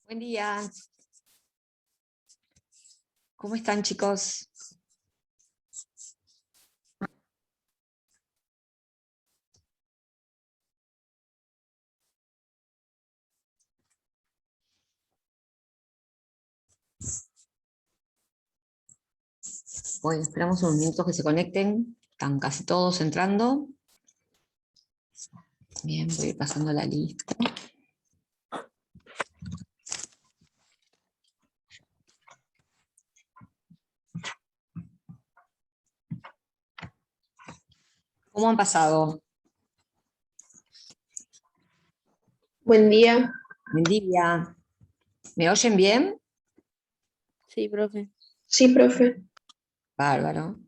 Buen día. ¿Cómo están, chicos? Bueno, esperamos unos minutos que se conecten. Están casi todos entrando. Bien, voy a ir pasando la lista. ¿Cómo han pasado? Buen día. Buen día. ¿Me oyen bien? Sí, profe. Sí, profe. Bárbaro.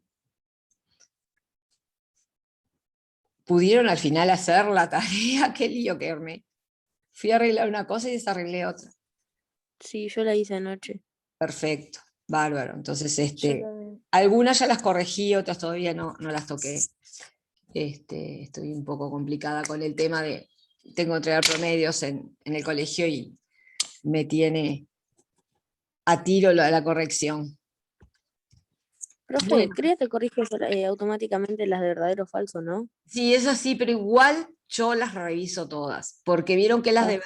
¿Pudieron al final hacer la tarea? Qué lío que armé. Fui a arreglar una cosa y desarreglé otra. Sí, yo la hice anoche. Perfecto, bárbaro. Entonces, Yo también. algunas ya las corregí, otras todavía no las toqué. Estoy un poco complicada con el tema de, tengo que entregar promedios en el colegio y me tiene a tiro la corrección. Profe, Bueno, creo que corriges automáticamente las de verdadero o falso, ¿no? sí, es así, pero igual yo las reviso todas, porque vieron que las de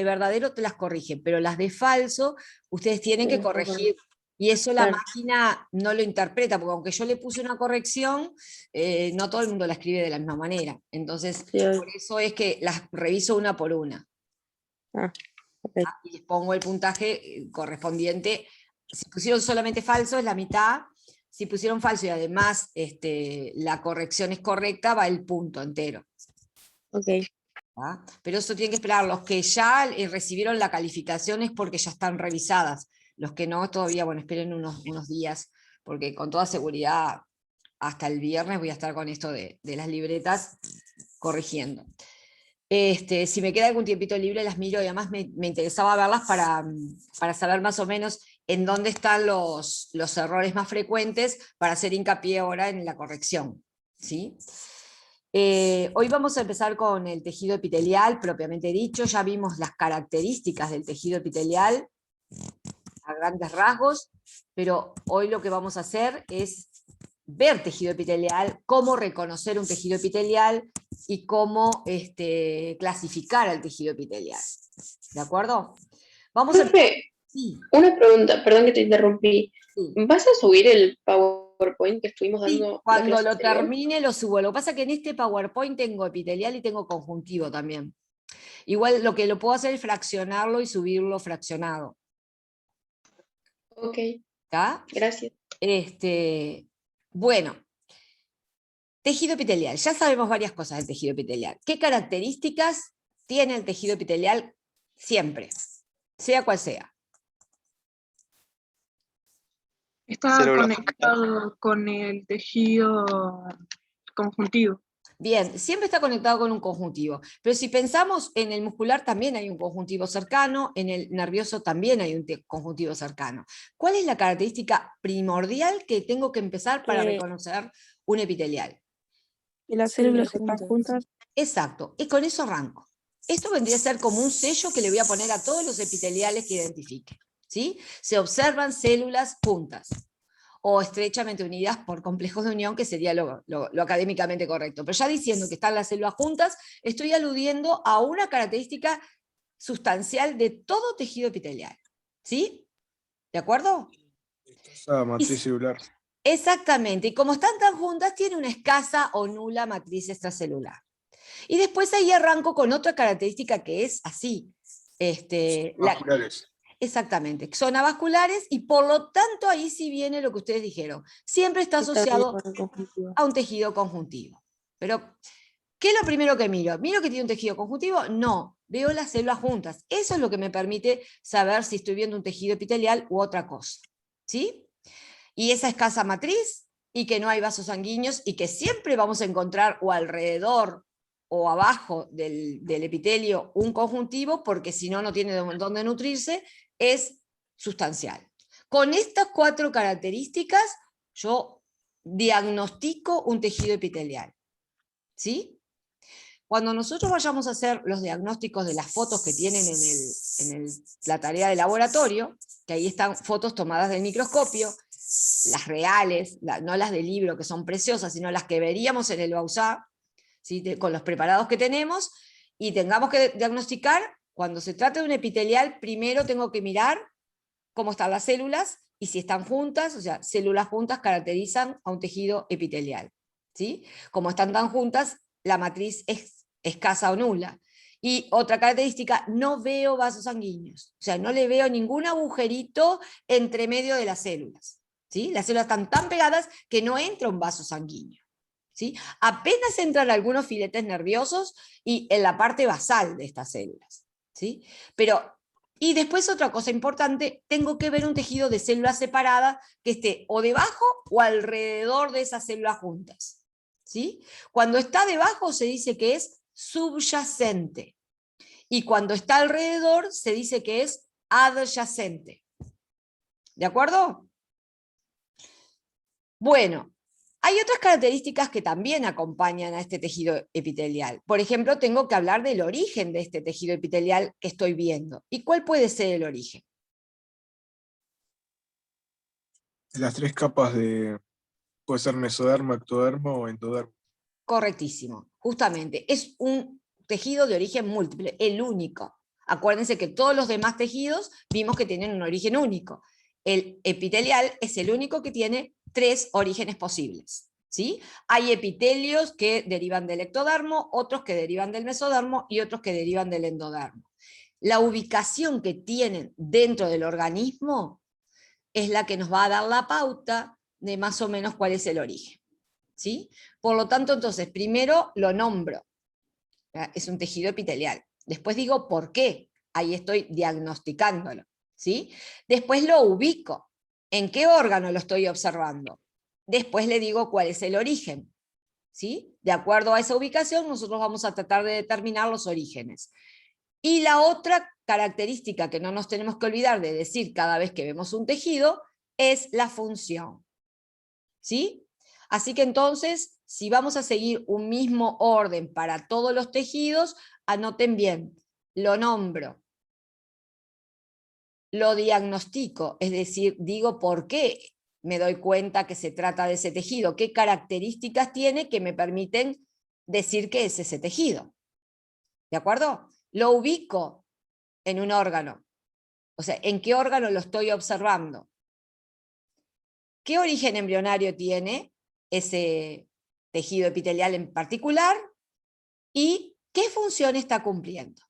verdadero te las corrigen, pero las de falso ustedes tienen que corregir. Y eso la Claro. máquina no lo interpreta, porque aunque yo le puse una corrección, no todo el mundo la escribe de la misma manera. Entonces, Sí, por eso es que las reviso una por una. ok. Y les pongo el puntaje correspondiente. Si pusieron solamente falso, es la mitad. Si pusieron falso y además la corrección es correcta, va el punto entero. Ok. ¿Ah? Pero eso tienen que esperar. Los que ya recibieron la calificación es porque ya están revisadas. Los que no, todavía, bueno, esperen unos días, porque con toda seguridad hasta el viernes voy a estar con esto de las libretas corrigiendo. Si me queda algún tiempito libre las miro y además me interesaba verlas para saber más o menos en dónde están los errores más frecuentes para hacer hincapié ahora en la corrección. ¿Sí? Hoy vamos a empezar con el tejido epitelial, propiamente dicho. Ya vimos las características del tejido epitelial a grandes rasgos, pero hoy lo que vamos a hacer es ver tejido epitelial, cómo reconocer un tejido epitelial y cómo clasificar al tejido epitelial. ¿De acuerdo? Vamos a... Profe, Sí, una pregunta, perdón que te interrumpí. sí. ¿Vas a subir el PowerPoint que estuvimos Sí, dando la cuando clase lo anterior? termine lo subo. Lo que pasa es que en este PowerPoint tengo epitelial y tengo conjuntivo también. Igual lo que lo puedo hacer es fraccionarlo y subirlo fraccionado. Ok, ¿Está? gracias. Bueno, tejido epitelial. Ya sabemos varias cosas del tejido epitelial. ¿Qué características tiene el tejido epitelial siempre? Sea cual sea. Está Células conectado con el tejido conjuntivo. Bien, siempre está conectado con un conjuntivo, pero si pensamos en el muscular también hay un conjuntivo cercano, en el nervioso también hay un conjuntivo cercano. ¿Cuál es la característica primordial que tengo que empezar para reconocer un epitelial? ¿Y las células están juntas? Exacto, y con eso arranco. Esto vendría a ser como un sello que le voy a poner a todos los epiteliales que identifique. ¿Sí? Se observan células juntas o estrechamente unidas por complejos de unión, que sería lo académicamente correcto. Pero ya diciendo que están las células juntas, estoy aludiendo a una característica sustancial de todo tejido epitelial. ¿Sí? ¿De acuerdo? Esa matriz celular. Exactamente, y como están tan juntas, tiene una escasa o nula matriz extracelular. Y después ahí arranco con otra característica que es así. Vasculares. Exactamente, son avasculares y por lo tanto ahí sí viene lo que ustedes dijeron. Siempre está asociado Con el conjuntivo. a un tejido conjuntivo. Pero, ¿qué es lo primero que miro? ¿Miro que tiene un tejido conjuntivo? No, veo las células juntas. Eso es lo que me permite saber si estoy viendo un tejido epitelial u otra cosa. ¿Sí? Y esa escasa matriz y que no hay vasos sanguíneos y que siempre vamos a encontrar o alrededor o abajo del epitelio un conjuntivo, porque si no, no tiene dónde nutrirse, es sustancial. Con estas 4 características, yo diagnostico un tejido epitelial. ¿Sí? Cuando nosotros vayamos a hacer los diagnósticos de las fotos que tienen la tarea de laboratorio, que ahí están fotos tomadas del microscopio, las reales, no las del libro que son preciosas, sino las que veríamos en el Bauzá, ¿sí? Con los preparados que tenemos, y tengamos que diagnosticar, cuando se trata de un epitelial, primero tengo que mirar cómo están las células, y si están juntas, o sea, células juntas caracterizan a un tejido epitelial, ¿sí? Como están tan juntas, la matriz es escasa o nula. Y otra característica, no veo vasos sanguíneos, o sea, no le veo ningún agujerito entre medio de las células, ¿sí? Las células están tan pegadas que no entra un vaso sanguíneo, ¿sí? Apenas entran algunos filetes nerviosos y en la parte basal de estas células, ¿sí? Y después otra cosa importante, tengo que ver un tejido de células separadas que esté o debajo o alrededor de esas células juntas, ¿sí? Cuando está debajo se dice que es subyacente, y cuando está alrededor se dice que es adyacente. ¿De acuerdo? Bueno, hay otras características que también acompañan a este tejido epitelial. Por ejemplo, tengo que hablar del origen de este tejido epitelial que estoy viendo. ¿Y cuál puede ser el origen? Las 3 capas de, puede ser mesodermo, ectodermo o endodermo. Correctísimo, justamente. Es un tejido de origen múltiple, el único. Acuérdense que todos los demás tejidos vimos que tienen un origen único. El epitelial es el único que tiene 3 orígenes posibles, ¿sí? Hay epitelios que derivan del ectodermo, otros que derivan del mesodermo y otros que derivan del endodermo. La ubicación que tienen dentro del organismo es la que nos va a dar la pauta de más o menos cuál es el origen, ¿sí? Por lo tanto, entonces, primero lo nombro, es un tejido epitelial. Después digo por qué, ahí estoy diagnosticándolo, ¿sí? Después lo ubico, ¿en qué órgano lo estoy observando? Después le digo cuál es el origen, ¿sí? De acuerdo a esa ubicación, nosotros vamos a tratar de determinar los orígenes. Y la otra característica que no nos tenemos que olvidar de decir cada vez que vemos un tejido es la función, ¿sí? Así que entonces, si vamos a seguir un mismo orden para todos los tejidos, anoten bien, lo nombro, lo diagnostico, es decir, digo por qué me doy cuenta que se trata de ese tejido, qué características tiene que me permiten decir que es ese tejido. ¿De acuerdo? Lo ubico en un órgano, o sea, ¿en qué órgano lo estoy observando? ¿Qué origen embrionario tiene ese tejido epitelial en particular? ¿Y qué función está cumpliendo?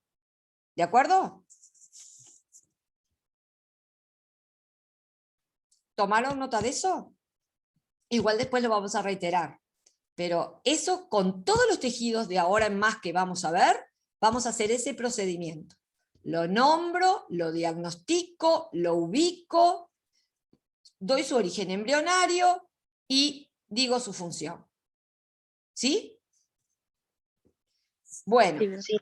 ¿De acuerdo? ¿Tomaron nota de eso? Igual después lo vamos a reiterar. Pero eso con todos los tejidos de ahora en más que vamos a ver, vamos a hacer ese procedimiento. Lo nombro, lo diagnostico, lo ubico, doy su origen embrionario y digo su función. ¿Sí? Bueno, Sí.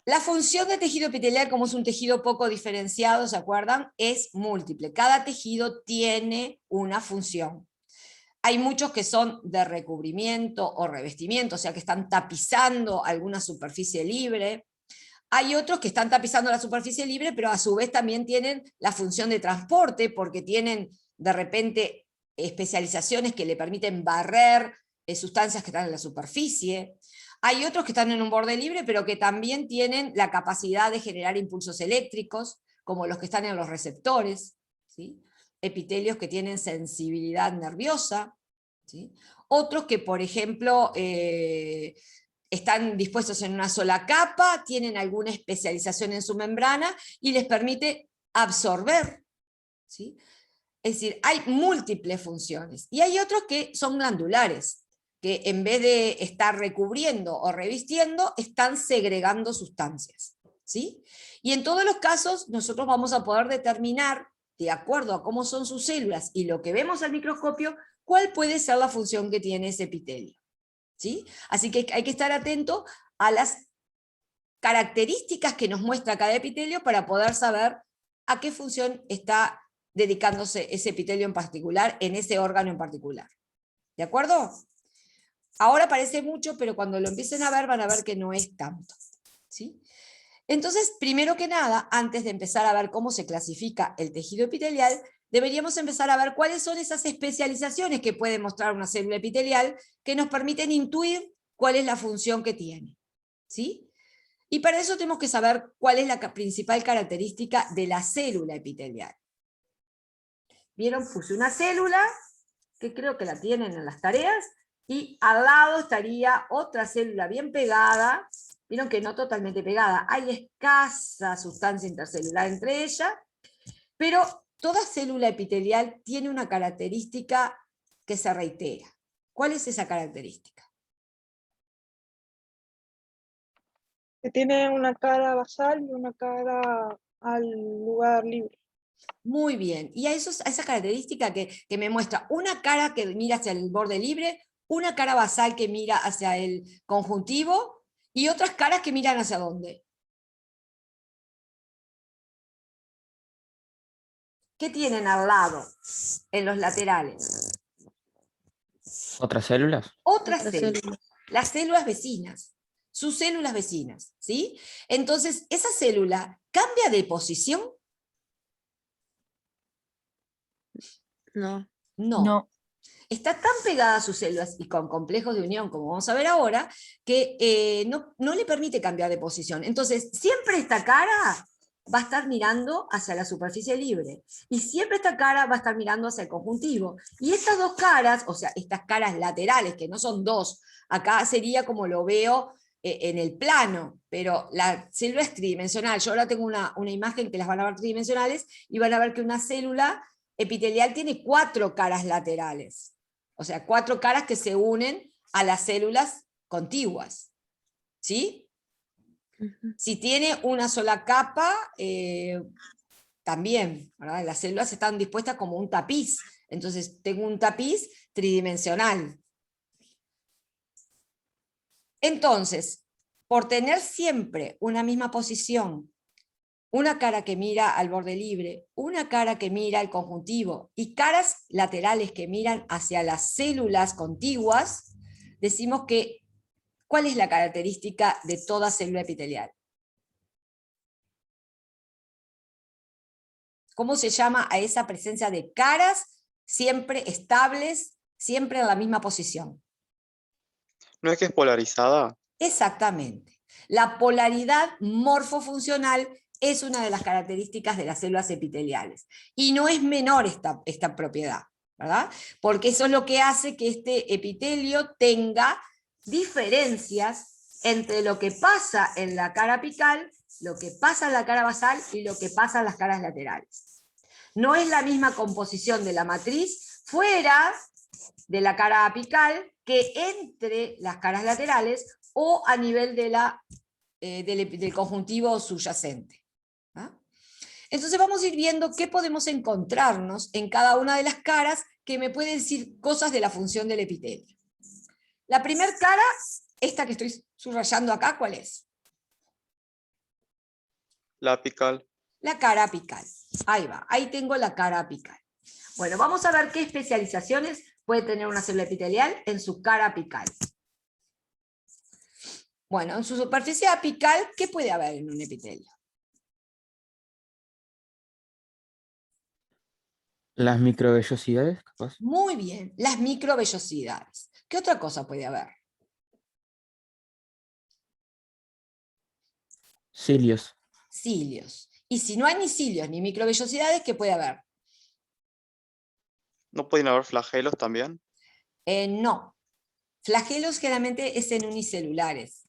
la función de tejido epitelial, como es un tejido poco diferenciado, ¿se acuerdan? Es múltiple. Cada tejido tiene una función. Hay muchos que son de recubrimiento o revestimiento, o sea que están tapizando alguna superficie libre. Hay otros que están tapizando la superficie libre, pero a su vez también tienen la función de transporte, porque tienen de repente especializaciones que le permiten barrer sustancias que están en la superficie. Hay otros que están en un borde libre, pero que también tienen la capacidad de generar impulsos eléctricos, como los que están en los receptores, ¿sí? Epitelios que tienen sensibilidad nerviosa, ¿sí? Otros que, por ejemplo, están dispuestos en una sola capa, tienen alguna especialización en su membrana y les permite absorber, ¿sí? Es decir, hay múltiples funciones. Y hay otros que son glandulares, que en vez de estar recubriendo o revistiendo, están segregando sustancias, ¿sí? Y en todos los casos nosotros vamos a poder determinar, de acuerdo a cómo son sus células y lo que vemos al microscopio, cuál puede ser la función que tiene ese epitelio, ¿sí? Así que hay que estar atento a las características que nos muestra cada epitelio para poder saber a qué función está dedicándose ese epitelio en particular, en ese órgano en particular. ¿De acuerdo? Ahora parece mucho, pero cuando lo empiecen a ver van a ver que no es tanto, ¿sí? Entonces, primero que nada, antes de empezar a ver cómo se clasifica el tejido epitelial, deberíamos empezar a ver cuáles son esas especializaciones que puede mostrar una célula epitelial que nos permiten intuir cuál es la función que tiene. ¿Sí? Y para eso tenemos que saber cuál es la principal característica de la célula epitelial. ¿Vieron? Puse una célula, que creo que la tienen en las tareas, y al lado estaría otra célula bien pegada. Vieron que no totalmente pegada, hay escasa sustancia intercelular entre ellas, pero toda célula epitelial tiene una característica que se reitera. ¿Cuál es esa característica? Que tiene una cara basal y una cara al lugar libre. Muy bien, y a esa característica que me muestra una cara que mira hacia el borde libre, una cara basal que mira hacia el conjuntivo, y otras caras que miran hacia dónde. ¿Qué tienen al lado, en los laterales? ¿Otras células? Otras Otras células, células. las células vecinas, sus células vecinas, ¿sí? Entonces, esa célula cambia de posición. No. No. No. Está tan pegada a sus células y con complejos de unión, como vamos a ver ahora, que no le permite cambiar de posición. Entonces, siempre esta cara va a estar mirando hacia la superficie libre, y siempre esta cara va a estar mirando hacia el conjuntivo. Y estas dos caras, o sea, estas caras laterales, que no son dos, acá sería como lo veo en el plano, pero la célula es tridimensional. Yo ahora tengo una imagen que las van a ver tridimensionales, y van a ver que una célula epitelial tiene 4 caras laterales. O sea, 4 caras que se unen a las células contiguas. ¿Sí? Ujú. Si tiene una sola capa, también, ¿verdad? Las células están dispuestas como un tapiz. Entonces tengo un tapiz tridimensional. Entonces, por tener siempre una misma posición, una cara que mira al borde libre, una cara que mira al conjuntivo y caras laterales que miran hacia las células contiguas, decimos que, ¿cuál es la característica de toda célula epitelial? ¿Cómo se llama a esa presencia de caras siempre estables, siempre en la misma posición? ¿No es que es polarizada? Exactamente. La polaridad morfofuncional es una de las características de las células epiteliales. Y no es menor esta propiedad, ¿verdad? Porque eso es lo que hace que este epitelio tenga diferencias entre lo que pasa en la cara apical, lo que pasa en la cara basal y lo que pasa en las caras laterales. No es la misma composición de la matriz fuera de la cara apical que entre las caras laterales o a nivel de del conjuntivo subyacente. ¿Ah? Entonces vamos a ir viendo qué podemos encontrarnos en cada una de las caras que me pueden decir cosas de la función del epitelio. La primera cara, esta que estoy subrayando acá, ¿cuál es? La apical. La cara apical. Ahí va, ahí tengo la cara apical. Bueno, vamos a ver qué especializaciones puede tener una célula epitelial en su cara apical. Bueno, en su superficie apical, ¿qué puede haber en un epitelio? Las microvellosidades, capaz. Muy bien, las microvellosidades. ¿Qué otra cosa puede haber? Cilios. Cilios. Y si no hay ni cilios ni microvellosidades, ¿qué puede haber? ¿No pueden haber flagelos también? No. Flagelos generalmente es en unicelulares,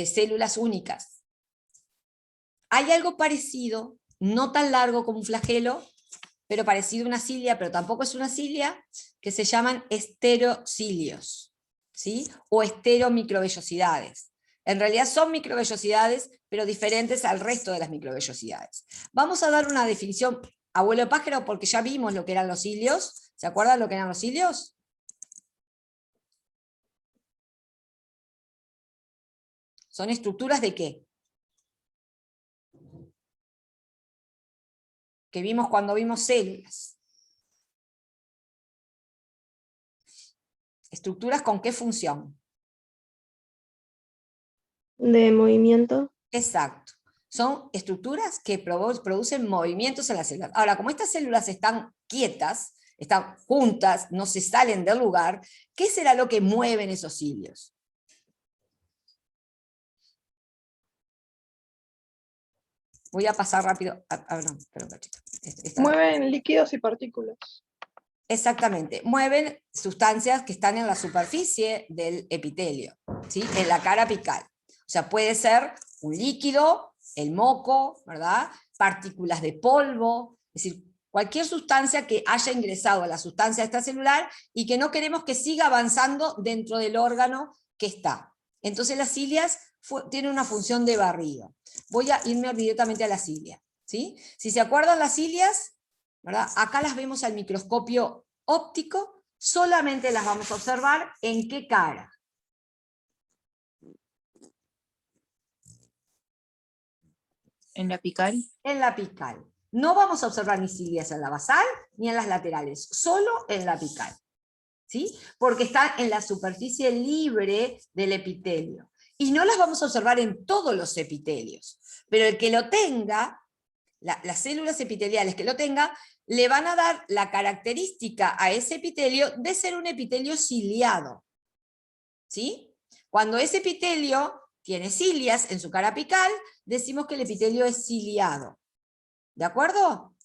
células únicas. Hay algo parecido, no tan largo como un flagelo, pero parecido a una cilia, pero tampoco es una cilia, que se llaman esterocilios, ¿sí? O esteromicrovellosidades. En realidad son microvellosidades, pero diferentes al resto de las microvellosidades. Vamos a dar una definición, abuelo de pájaro, porque ya vimos lo que eran los cilios. ¿Se acuerdan lo que eran los cilios? ¿Son estructuras de qué? Que vimos cuando vimos células. ¿Estructuras con qué función? De movimiento. Exacto. son estructuras que producen movimientos en las células. Ahora, como estas células están quietas, están juntas, no se salen del lugar, ¿qué será lo que mueven esos cilios? Voy a pasar rápido. No, perdón, cachito. Mueven líquidos y partículas. Exactamente, mueven sustancias que están en la superficie del epitelio, ¿sí? En la cara apical. O sea, puede ser un líquido, el moco, ¿verdad? Partículas de polvo, es decir, cualquier sustancia que haya ingresado a la sustancia extracelular y que no queremos que siga avanzando dentro del órgano que está. Entonces las cilias tienen una función de barrido. Voy a irme directamente a la cilia, ¿sí? Si se acuerdan las cilias, ¿verdad? Acá las vemos al microscopio óptico, solamente las vamos a observar ¿en qué cara? ¿En la apical? En la apical. No vamos a observar ni cilias en la basal ni en las laterales, solo en la apical, ¿sí? Porque está en la superficie libre del epitelio. Y no las vamos a observar en todos los epitelios, pero el que lo tenga, las células epiteliales que lo tenga, le van a dar la característica a ese epitelio de ser un epitelio ciliado, ¿sí? Cuando ese epitelio tiene cilias en su cara apical, decimos que el epitelio es ciliado, ¿de acuerdo?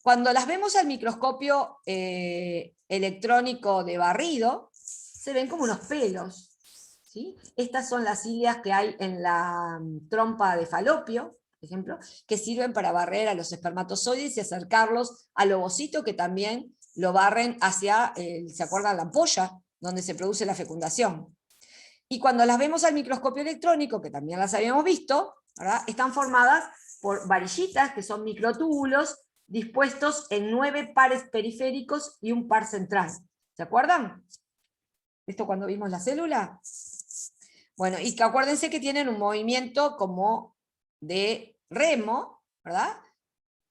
Cuando las vemos al microscopio electrónico de barrido, se ven como unos pelos, ¿sí? Estas son las cilias que hay en la trompa de Falopio, por ejemplo, que sirven para barrer a los espermatozoides y acercarlos al ovocito, que también lo barren hacia, ¿se acuerdan? La ampolla, donde se produce la fecundación. Y cuando las vemos al microscopio electrónico, que también las habíamos visto, ¿verdad? Están formadas por varillitas, que son microtúbulos, dispuestos en 9 pares periféricos y un par central. ¿Se acuerdan? ¿Esto cuando vimos la célula? Bueno, y que acuérdense que tienen un movimiento como de remo, ¿verdad?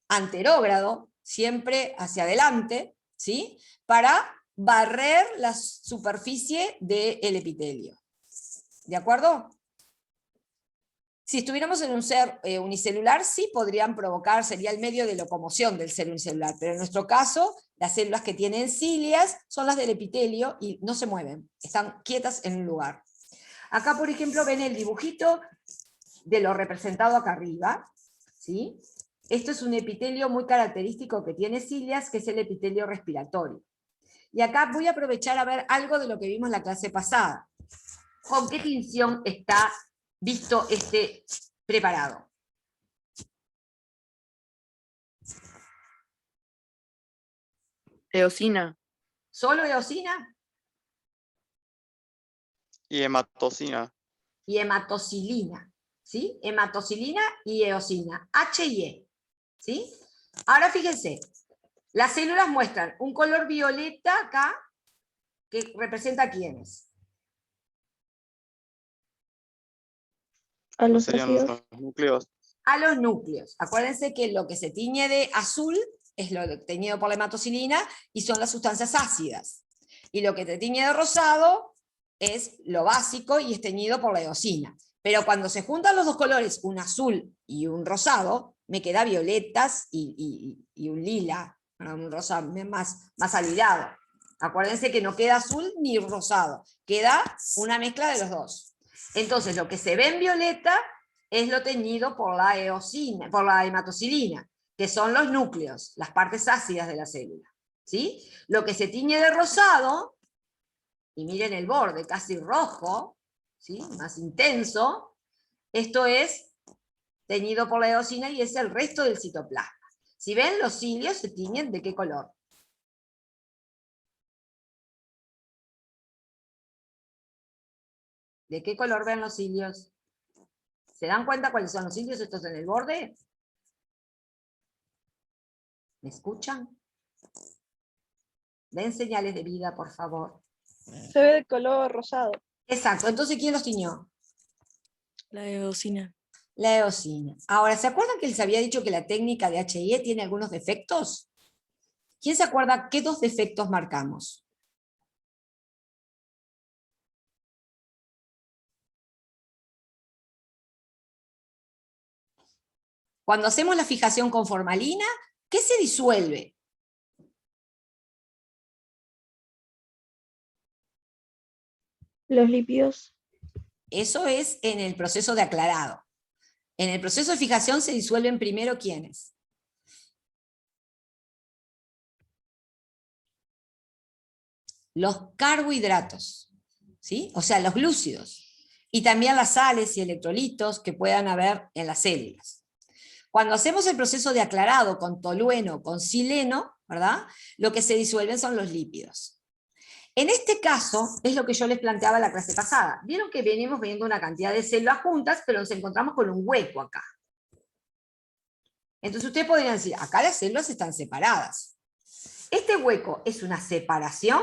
Anterógrado, siempre hacia adelante, ¿sí? Para barrer la superficie del epitelio. ¿De acuerdo? Si estuviéramos en un ser unicelular, sí podrían provocar, sería el medio de locomoción del ser unicelular, pero en nuestro caso, las células que tienen cilias son las del epitelio y no se mueven, están quietas en un lugar. Acá, por ejemplo, ven el dibujito de lo representado acá arriba, ¿sí? Esto es un epitelio muy característico que tiene cilias, que es el epitelio respiratorio. Y acá voy a aprovechar a ver algo de lo que vimos en la clase pasada. ¿Con qué tinción está visto este preparado? Eosina. ¿Solo eosina? Y hematocina. Y hematocilina, ¿sí? Hematocilina y eosina, H y E, ¿sí? Ahora fíjense, las células muestran un color violeta acá, que representa a quiénes. A los Serían ácidos. los núcleos. A los núcleos. Acuérdense que lo que se tiñe de azul es lo teñido por la hematocilina y son las sustancias ácidas. Y lo que te tiñe de rosado es lo básico y es teñido por la eosina. Pero cuando se juntan los dos colores, un azul y un rosado, me queda violetas y un lila, un rosa más alidado. Acuérdense que no queda azul ni rosado, queda una mezcla de los dos. Entonces lo que se ve en violeta es lo teñido por la eosina, por la hematocilina, que son los núcleos, las partes ácidas de la célula, ¿sí? Lo que se tiñe de rosado, y miren el borde casi rojo, ¿sí? Más intenso, esto es teñido por la eosina y es el resto del citoplasma. Si ven, los cilios se tiñen ¿de qué color? ¿De qué color ven los cilios? ¿Se dan cuenta cuáles son los cilios estos en el borde? ¿Me escuchan? Den señales de vida, por favor. Se ve de color rosado. Exacto, entonces ¿quién los tiñó? La eosina. La eosina. Ahora, ¿se acuerdan que les había dicho que la técnica de HIE tiene algunos defectos? ¿Quién se acuerda qué 2 defectos marcamos? Cuando hacemos la fijación con formalina, ¿qué se disuelve? Los lípidos. Eso es en el proceso de aclarado. En el proceso de fijación se disuelven primero ¿quiénes? Los carbohidratos, ¿sí? O sea, los glúcidos. Y también las sales y electrolitos que puedan haber en las células. Cuando hacemos el proceso de aclarado con tolueno, con sileno, ¿verdad? Lo que se disuelven son los lípidos. En este caso, es lo que yo les planteaba en la clase pasada. Vieron que venimos viendo una cantidad de células juntas, pero nos encontramos con un hueco acá. Entonces ustedes podrían decir, acá las células están separadas. ¿Este hueco es una separación?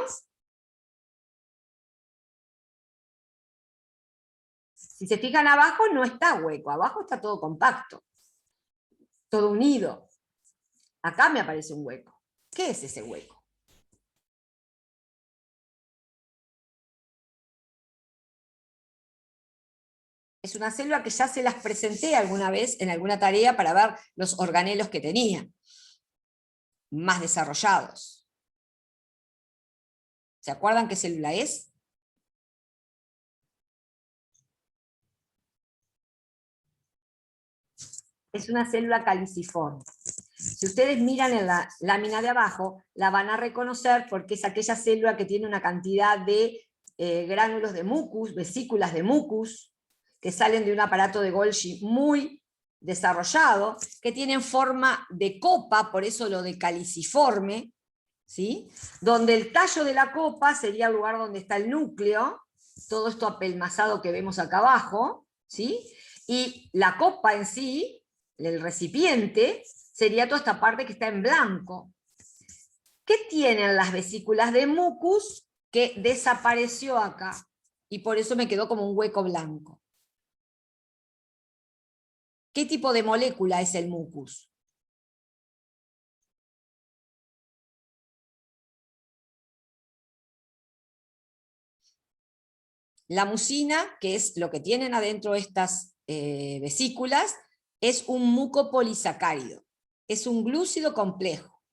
Si se fijan abajo, no está hueco, abajo está todo compacto, todo unido. Acá me aparece un hueco. ¿Qué es ese hueco? Es una célula que ya se las presenté alguna vez en alguna tarea para ver los organelos que tenían, más desarrollados. ¿Se acuerdan qué célula es? Es una célula caliciforme. Si ustedes miran en la lámina de abajo, la van a reconocer porque es aquella célula que tiene una cantidad de gránulos de mucus, vesículas de mucus, que salen de un aparato de Golgi muy desarrollado, que tienen forma de copa, por eso lo de caliciforme, ¿sí? Donde el tallo de la copa sería el lugar donde está el núcleo, todo esto apelmazado que vemos acá abajo, ¿sí? Y la copa en sí, el recipiente, sería toda esta parte que está en blanco. ¿Qué tienen las vesículas de mucus que desapareció acá? Y por eso me quedó como un hueco blanco. ¿Qué tipo de molécula es el mucus? La mucina, que es lo que tienen adentro estas vesículas, es un mucopolisacárido. Es un glúcido complejo.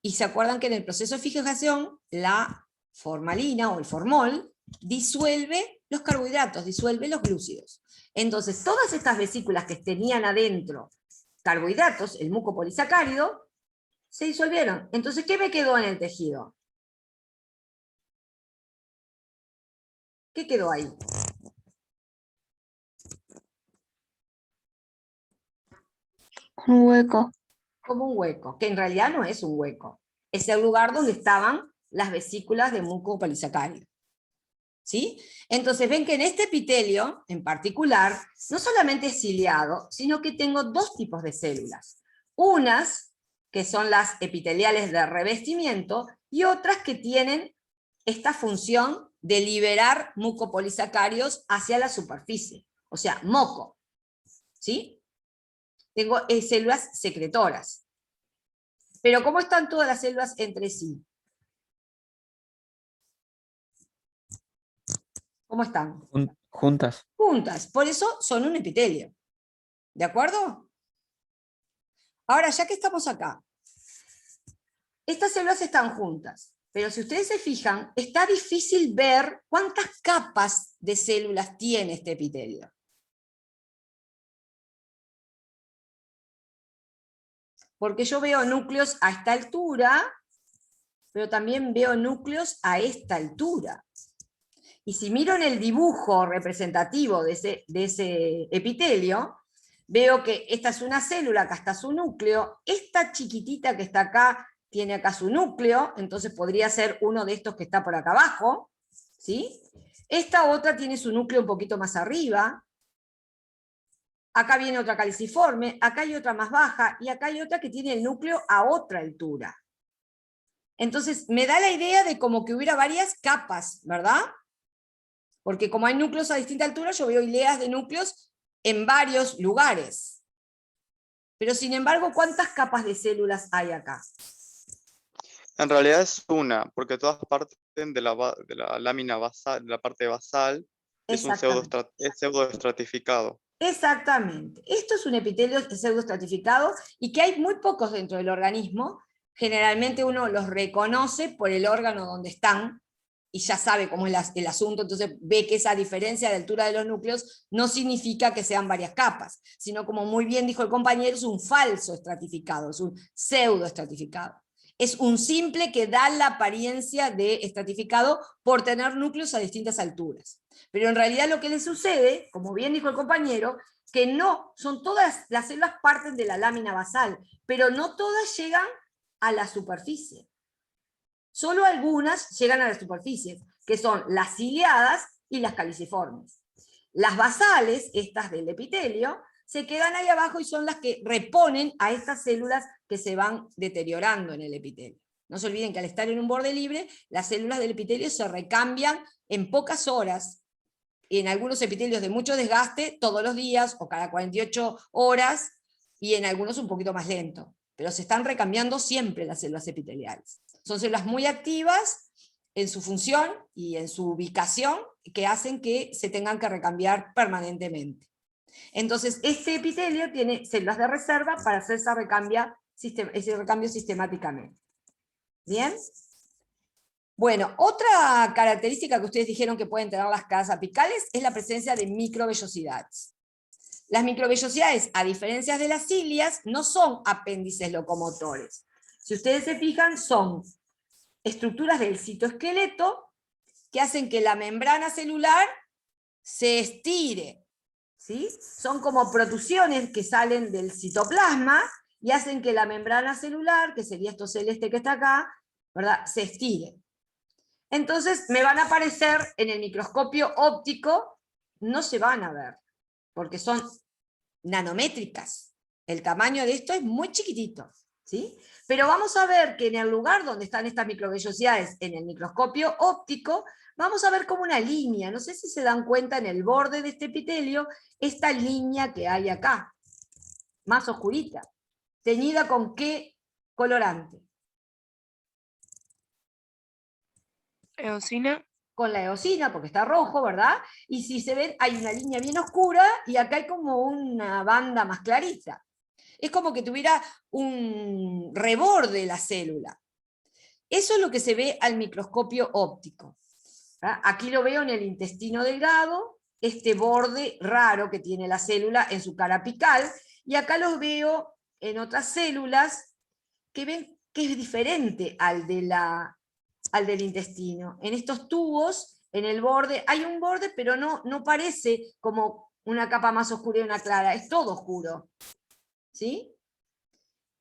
Y se acuerdan que en el proceso de fijación, la formalina o el formol disuelve los carbohidratos, disuelve los glúcidos. Entonces, todas estas vesículas que tenían adentro carbohidratos, el mucopolisacárido, se disolvieron. Entonces, ¿qué me quedó en el tejido? ¿Qué quedó ahí? Un hueco. Como un hueco, que en realidad no es un hueco. Es el lugar donde estaban las vesículas de mucopolisacárido. ¿Sí? Entonces ven que en este epitelio, en particular, no solamente es ciliado, sino que tengo dos tipos de células. Unas, que son las epiteliales de revestimiento, y otras que tienen esta función de liberar mucopolisacáridos hacia la superficie, o sea, moco. ¿Sí? Tengo células secretoras. Pero ¿cómo están todas las células entre sí? ¿Cómo están? Juntas. Juntas, por eso son un epitelio. ¿De acuerdo? Ahora, ya que estamos acá, estas células están juntas, pero si ustedes se fijan, está difícil ver cuántas capas de células tiene este epitelio. Porque yo veo núcleos a esta altura, pero también veo núcleos a esta altura. Y si miro en el dibujo representativo de ese epitelio, veo que esta es una célula, acá está su núcleo, esta chiquitita que está acá tiene acá su núcleo, entonces podría ser uno de estos que está por acá abajo, ¿sí? Esta otra tiene su núcleo un poquito más arriba, acá viene otra caliciforme, acá hay otra más baja, y acá hay otra que tiene el núcleo a otra altura. Entonces me da la idea de como que hubiera varias capas, ¿verdad? Porque como hay núcleos a distinta altura, yo veo hileras de núcleos en varios lugares. Pero sin embargo, ¿cuántas capas de células hay acá? En realidad es una, porque todas parten de la lámina basal, de la parte basal, es un Exactamente. pseudoestratificado. Exactamente. Esto es un epitelio pseudoestratificado y que hay muy pocos dentro del organismo. Generalmente uno los reconoce por el órgano donde están y ya sabe cómo es el asunto, entonces ve que esa diferencia de altura de los núcleos no significa que sean varias capas, sino, como muy bien dijo el compañero, es un falso estratificado, es un pseudoestratificado. Es un simple que da la apariencia de estratificado por tener núcleos a distintas alturas. Pero en realidad lo que le sucede, como bien dijo el compañero, que no, son todas las células parten de la lámina basal, pero no todas llegan a la superficie. Solo algunas llegan a la superficie, que son las ciliadas y las caliciformes. Las basales, estas del epitelio, se quedan ahí abajo y son las que reponen a estas células que se van deteriorando en el epitelio. No se olviden que al estar en un borde libre, las células del epitelio se recambian en pocas horas, en algunos epitelios de mucho desgaste, todos los días o cada 48 horas, y en algunos un poquito más lento. Pero se están recambiando siempre las células epiteliales. Son células muy activas en su función y en su ubicación, que hacen que se tengan que recambiar permanentemente. Entonces, este epitelio tiene células de reserva para hacer ese recambio sistemáticamente. ¿Bien? Bueno, otra característica que ustedes dijeron que pueden tener las caras apicales es la presencia de microvellosidades. Las microvellosidades, a diferencia de las cilias, no son apéndices locomotores. Si ustedes se fijan, son estructuras del citoesqueleto que hacen que la membrana celular se estire, ¿sí? Son como protrusiones que salen del citoplasma y hacen que la membrana celular, que sería esto celeste que está acá, ¿verdad?, se estire. Entonces me van a aparecer en el microscopio óptico, no se van a ver, porque son nanométricas. El tamaño de esto es muy chiquitito, ¿sí? Pero vamos a ver que en el lugar donde están estas microvellosidades, en el microscopio óptico, vamos a ver como una línea, no sé si se dan cuenta en el borde de este epitelio, esta línea que hay acá, más oscurita, teñida con ¿qué colorante? Eosina. Con la eosina, porque está rojo, ¿verdad? Y si se ven, hay una línea bien oscura, y acá hay como una banda más clarita. Es como que tuviera un reborde la célula. Eso es lo que se ve al microscopio óptico. ¿Verdad? Aquí lo veo en el intestino delgado, este borde raro que tiene la célula en su cara apical, y acá lo veo en otras células que ven que es diferente al del intestino. En estos tubos, en el borde, hay un borde, pero no parece como una capa más oscura y una clara, es todo oscuro. ¿Sí?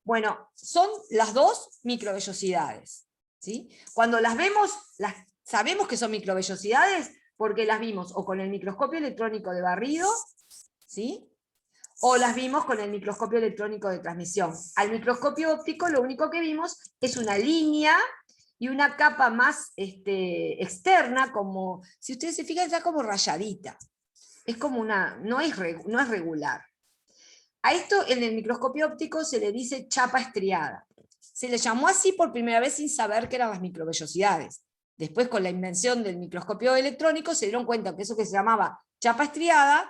Bueno, son las dos microvellosidades. ¿Sí? Cuando las vemos, sabemos que son microvellosidades porque las vimos o con el microscopio electrónico de barrido, ¿sí?, o las vimos con el microscopio electrónico de transmisión. Al microscopio óptico lo único que vimos es una línea y una capa más externa, como, si ustedes se fijan, ya como rayadita. Es como no es regular. A esto en el microscopio óptico se le dice chapa estriada. Se le llamó así por primera vez sin saber que eran las microvellosidades. Después, con la invención del microscopio electrónico, se dieron cuenta que eso que se llamaba chapa estriada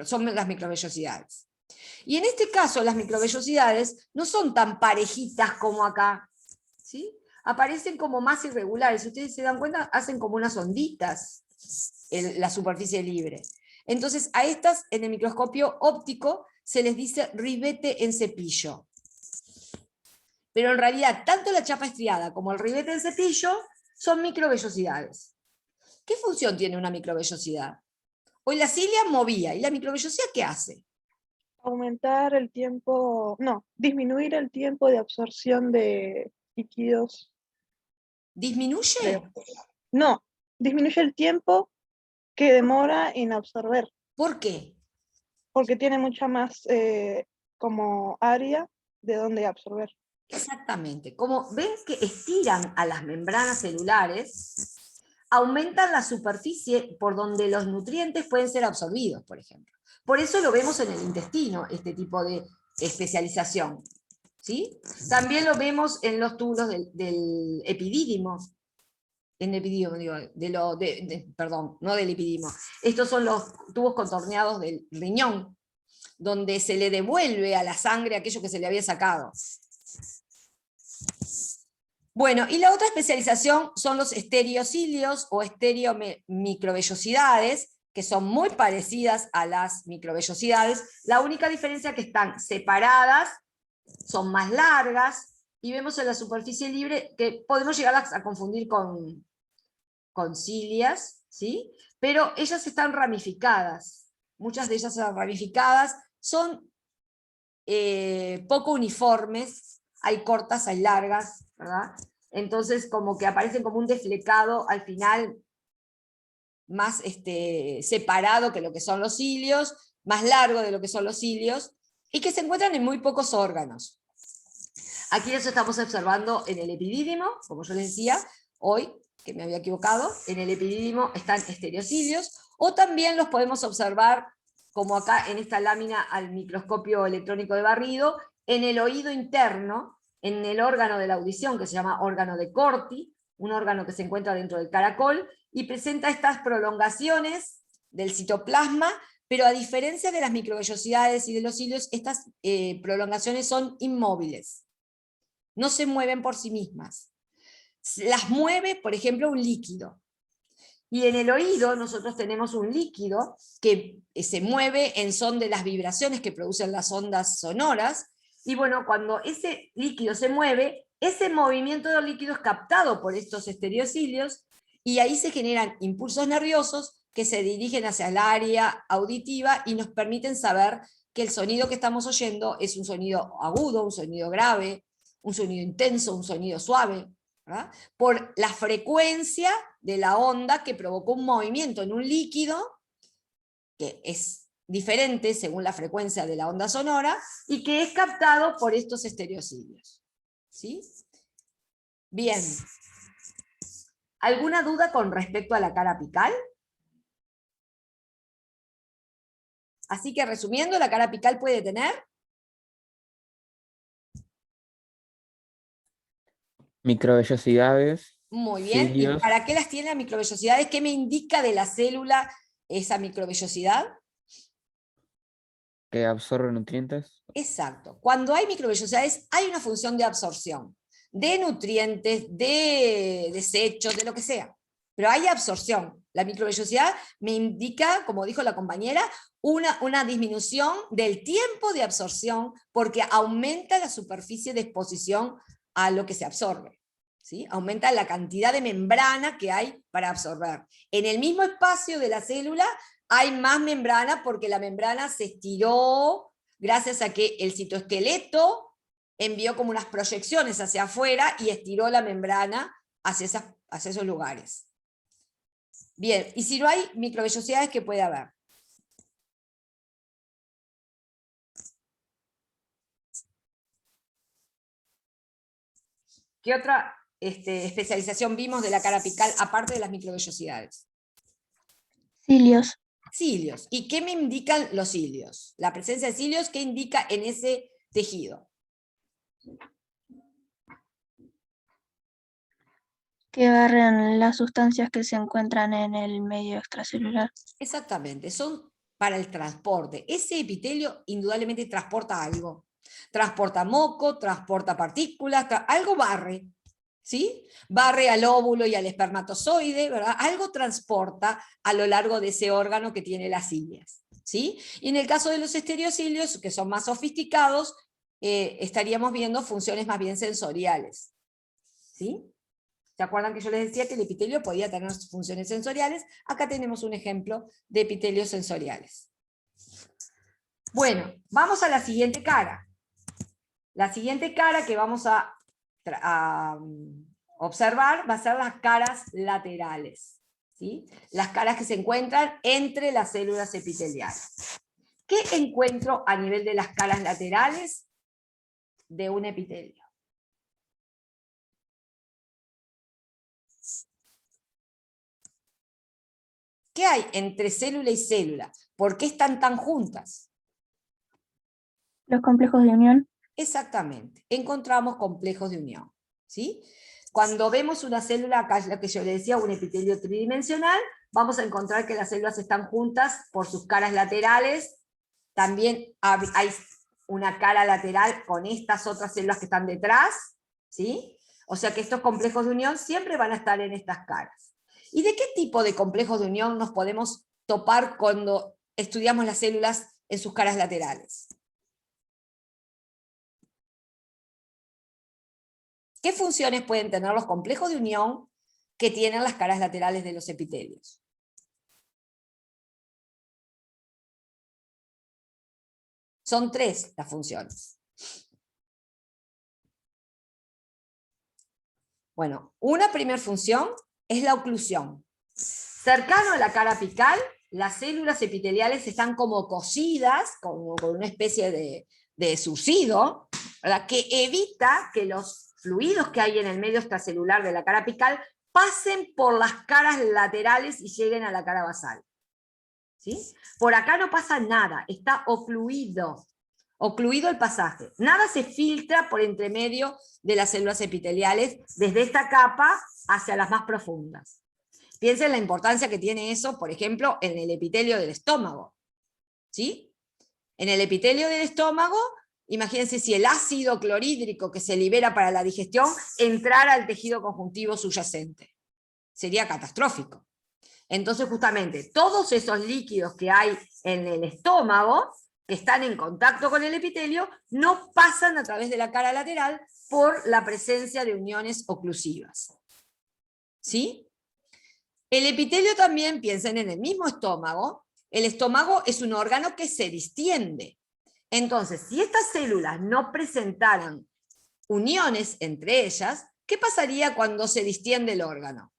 son las microvellosidades. Y en este caso, las microvellosidades no son tan parejitas como acá, ¿sí? Aparecen como más irregulares. Si ustedes se dan cuenta, hacen como unas onditas en la superficie libre. Entonces, a estas, en el microscopio óptico, se les dice ribete en cepillo. Pero en realidad, tanto la chapa estriada como el ribete en cepillo son microvellosidades. ¿Qué función tiene una microvellosidad? Hoy la cilia movía, ¿y la microvellosidad qué hace? Aumentar el tiempo, no, disminuir el tiempo de absorción de líquidos. ¿Disminuye? No, disminuye el tiempo que demora en absorber, ¿Por qué? porque tiene mucha más como área de donde absorber. Exactamente. Como ven que estiran a las membranas celulares, aumentan la superficie por donde los nutrientes pueden ser absorbidos, por ejemplo. Por eso lo vemos en el intestino, este tipo de especialización. ¿Sí? También lo vemos en los túbulos del epidídimo. en el epididimo, digo, perdón, no del epididimo. Estos son los tubos contorneados del riñón, donde se le devuelve a la sangre aquello que se le había sacado. Bueno, y la otra especialización son los estereocilios o estereomicrovellosidades, que son muy parecidas a las microvellosidades. La única diferencia es que están separadas, son más largas, y vemos en la superficie libre que podemos llegarlas a confundir con cilias, ¿sí? Pero ellas están ramificadas. Muchas de ellas están ramificadas, son poco uniformes, hay cortas, hay largas, ¿verdad? Entonces como que aparecen como un desflecado al final más separado que lo que son los cilios, más largo de lo que son los cilios, y que se encuentran en muy pocos órganos. Aquí eso estamos observando en el epidídimo, como yo les decía hoy, que me había equivocado, en el epidídimo están estereocilios, o también los podemos observar, como acá en esta lámina al microscopio electrónico de barrido, en el oído interno, en el órgano de la audición, que se llama órgano de Corti, un órgano que se encuentra dentro del caracol, y presenta estas prolongaciones del citoplasma, pero a diferencia de las microvellosidades y de los cilios, estas prolongaciones son inmóviles. No se mueven por sí mismas. Las mueve, por ejemplo, un líquido. Y en el oído nosotros tenemos un líquido que se mueve en son de las vibraciones que producen las ondas sonoras, y bueno, cuando ese líquido se mueve, ese movimiento del líquido es captado por estos estereocilios, y ahí se generan impulsos nerviosos que se dirigen hacia el área auditiva y nos permiten saber que el sonido que estamos oyendo es un sonido agudo, un sonido grave, un sonido intenso, un sonido suave, ¿verdad? Por la frecuencia de la onda que provocó un movimiento en un líquido, que es diferente según la frecuencia de la onda sonora, y que es captado por estos estereocilios. ¿Sí? Bien. ¿Alguna duda con respecto a la cara apical? Así que resumiendo, la cara apical puede tener Microvellosidades, muy bien. ¿Y cilios, para qué las tiene las microvellosidades? ¿Qué me indica de la célula esa microvellosidad? que absorben nutrientes. Exacto. Cuando hay microvellosidades hay una función de absorción, de nutrientes, de desechos, de lo que sea. Pero hay absorción. La microvellosidad me indica, como dijo la compañera, una disminución del tiempo de absorción porque aumenta la superficie de exposición a lo que se absorbe. ¿Sí? Aumenta la cantidad de membrana que hay para absorber. En el mismo espacio de la célula hay más membrana porque la membrana se estiró gracias a que el citoesqueleto envió como unas proyecciones hacia afuera y estiró la membrana hacia esos lugares. Bien, y si no hay microvellosidades, ¿qué puede haber? ¿Qué otra especialización vimos de la cara apical aparte de las microvellosidades? Cilios. Cilios. ¿Y qué me indican los cilios? La presencia de cilios, ¿qué indica en ese tejido? Que barren las sustancias que se encuentran en el medio extracelular. Exactamente, son para el transporte. Ese epitelio indudablemente transporta algo. Transporta moco, transporta partículas, algo barre. ¿Sí? Barre al óvulo y al espermatozoide, ¿verdad? Algo transporta a lo largo de ese órgano que tiene las cilias. ¿Sí? Y en el caso de los estereocilios, que son más sofisticados, estaríamos viendo funciones más bien sensoriales. ¿Sí? ¿Se acuerdan que yo les decía que el epitelio podía tener funciones sensoriales? Acá tenemos un ejemplo de epitelios sensoriales. Bueno, vamos a la siguiente cara. La siguiente cara que vamos a observar va a ser las caras laterales. ¿Sí? Las caras que se encuentran entre las células epiteliales. ¿Qué encuentro a nivel de las caras laterales de un epitelio? ¿Qué hay entre célula y célula? ¿Por qué están tan juntas? Los complejos de unión. Exactamente, encontramos complejos de unión. ¿Sí? cuando vemos una célula, acá es lo que yo le decía, un epitelio tridimensional, vamos a encontrar que las células están juntas por sus caras laterales. También hay una cara lateral con estas otras células que están detrás, ¿sí? O sea que estos complejos de unión siempre van a estar en estas caras. ¿Y de qué tipo de complejos de unión nos podemos topar cuando estudiamos las células en sus caras laterales? ¿Qué funciones pueden tener los complejos de unión que tienen las caras laterales de los epitelios? Son 3 las funciones. Bueno, una primera función es la oclusión. Cercano a la cara apical, las células epiteliales están como cosidas, como con una especie de surcido, ¿verdad?, que evita que los fluidos que hay en el medio extracelular de la cara apical pasen por las caras laterales y lleguen a la cara basal. ¿Sí? Por acá no pasa nada, está ocluido el pasaje. Nada se filtra por entre medio de las células epiteliales desde esta capa hacia las más profundas. Piensen la importancia que tiene eso, por ejemplo, en el epitelio del estómago. ¿Sí? En el epitelio del estómago, imagínense si el ácido clorhídrico que se libera para la digestión entrara al tejido conjuntivo subyacente. Sería catastrófico. Entonces, justamente, todos esos líquidos que hay en el estómago, que están en contacto con el epitelio, no pasan a través de la cara lateral por la presencia de uniones oclusivas. ¿Sí? El epitelio también, piensen en el mismo estómago, el estómago es un órgano que se distiende. Entonces, si estas células no presentaran uniones entre ellas, ¿qué pasaría cuando se distiende el órgano?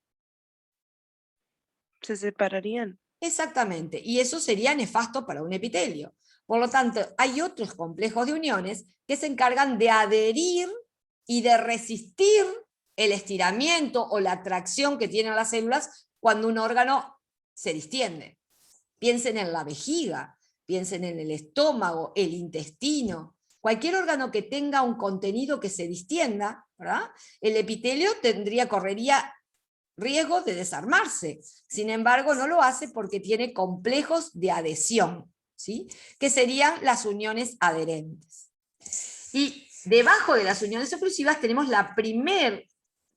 Se separarían. Exactamente, y eso sería nefasto para un epitelio. Por lo tanto, hay otros complejos de uniones que se encargan de adherir y de resistir el estiramiento o la atracción que tienen las células cuando un órgano se distiende. Piensen en la vejiga, piensen en el estómago, el intestino, cualquier órgano que tenga un contenido que se distienda, ¿verdad? El epitelio correría riesgo de desarmarse. Sin embargo, no lo hace porque tiene complejos de adhesión, ¿sí?, que serían las uniones adherentes. Y debajo de las uniones oclusivas tenemos la primer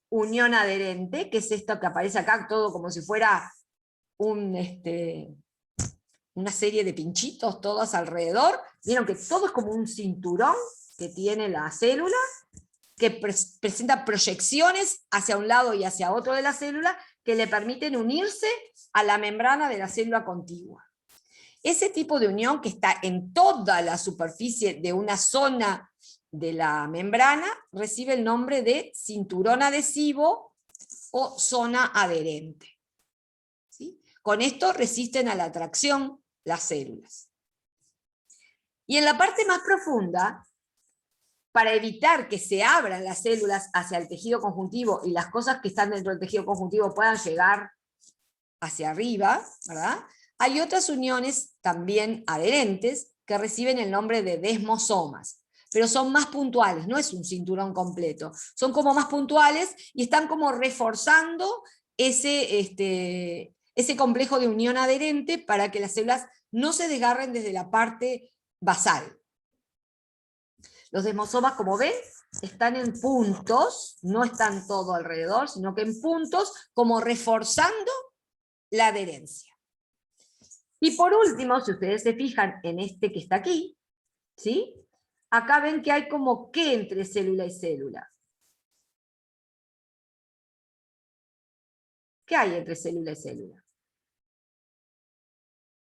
unión adherente, que es esto que aparece acá, todo como si fuera una serie de pinchitos todos alrededor. Vieron que todo es como un cinturón que tiene la célula, que presenta proyecciones hacia un lado y hacia otro de la célula, que le permiten unirse a la membrana de la célula contigua. Ese tipo de unión, que está en toda la superficie de una zona de la membrana, recibe el nombre de cinturón adhesivo o zona adherente. ¿Sí? Con esto resisten a la atracción las células. Y en la parte más profunda, para evitar que se abran las células hacia el tejido conjuntivo y las cosas que están dentro del tejido conjuntivo puedan llegar hacia arriba, ¿verdad?, hay otras uniones también adherentes que reciben el nombre de desmosomas, pero son más puntuales, no es un cinturón completo, son como más puntuales y están como reforzando ese complejo de unión adherente para que las células no se desgarren desde la parte basal. Los desmosomas, como ven, están en puntos, no están todo alrededor, sino que en puntos, como reforzando la adherencia. Y por último, si ustedes se fijan en este que está aquí, ¿sí?, acá ven que hay como ¿qué entre célula y célula? ¿Qué hay entre célula y célula?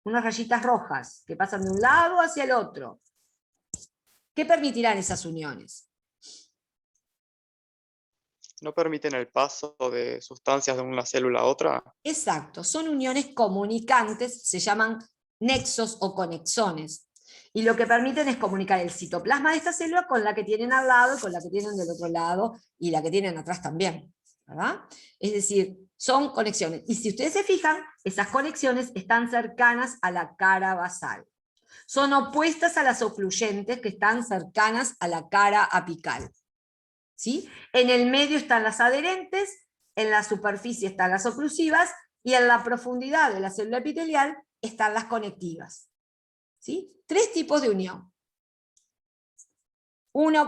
Unas rayitas rojas que pasan de un lado hacia el otro. ¿Qué permitirán esas uniones? ¿No permiten el paso de sustancias de una célula a otra? Exacto, son uniones comunicantes, se llaman nexos o conexones, y lo que permiten es comunicar el citoplasma de esta célula con la que tienen al lado, y con la que tienen del otro lado, y la que tienen atrás también, ¿verdad? Es decir, son conexiones, y si ustedes se fijan, esas conexiones están cercanas a la cara basal. Son opuestas a las ocluyentes que están cercanas a la cara apical. ¿sí? En el medio están las adherentes, en la superficie están las oclusivas, y en la profundidad de la célula epitelial están las conectivas. ¿Sí? 3 tipos de unión. Una